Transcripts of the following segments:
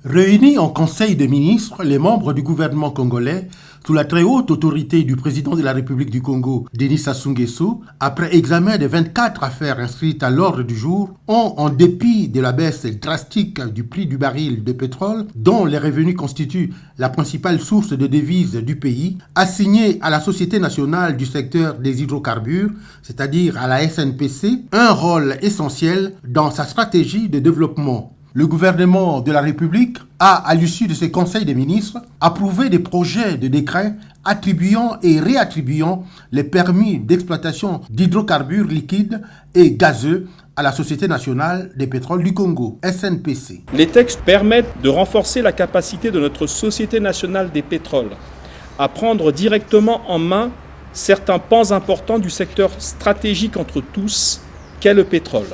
Réunis en Conseil des ministres, les membres du gouvernement congolais, sous la très haute autorité du président de la République du Congo, Denis Sassou Nguesso, après examen des 24 affaires inscrites à l'ordre du jour, ont, en dépit de la baisse drastique du prix du baril de pétrole, dont les revenus constituent la principale source de devises du pays, assigné à la Société nationale du secteur des hydrocarbures, c'est-à-dire à la SNPC, un rôle essentiel dans sa stratégie de développement. Le gouvernement de la République a, à l'issue de ce Conseil des ministres, approuvé des projets de décret attribuant et réattribuant les permis d'exploitation d'hydrocarbures liquides et gazeux à la Société nationale des pétroles du Congo, SNPC. Les textes permettent de renforcer la capacité de notre Société nationale des pétroles à prendre directement en main certains pans importants du secteur stratégique entre tous qu'est le pétrole,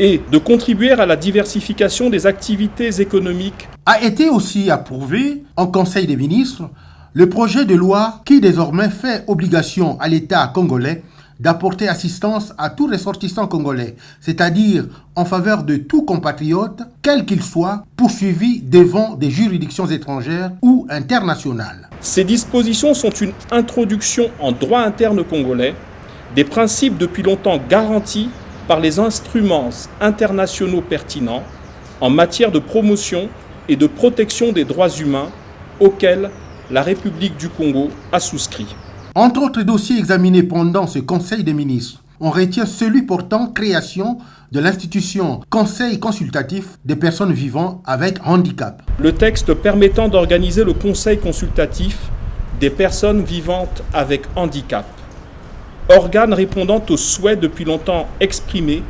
et de contribuer à la diversification des activités économiques. A été aussi approuvé en Conseil des ministres le projet de loi qui désormais fait obligation à l'État congolais d'apporter assistance à tout ressortissant congolais, c'est-à-dire en faveur de tout compatriote, quel qu'il soit, poursuivi devant des juridictions étrangères ou internationales. Ces dispositions sont une introduction en droit interne congolais des principes depuis longtemps garantis par les instruments internationaux pertinents en matière de promotion et de protection des droits humains auxquels la République du Congo a souscrit. Entre autres dossiers examinés pendant ce Conseil des ministres, on retient celui portant création de l'institution Conseil consultatif des personnes vivant avec handicap. Le texte permettant d'organiser le Conseil consultatif des personnes vivantes avec handicap, organe répondant aux souhaits depuis longtemps exprimés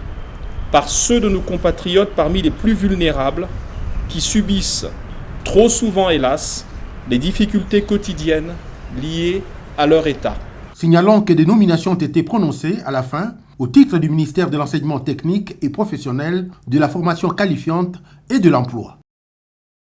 par ceux de nos compatriotes parmi les plus vulnérables qui subissent trop souvent, hélas, les difficultés quotidiennes liées à leur état. Signalons que des nominations ont été prononcées à la fin au titre du ministère de l'enseignement technique et professionnel, de la formation qualifiante et de l'emploi.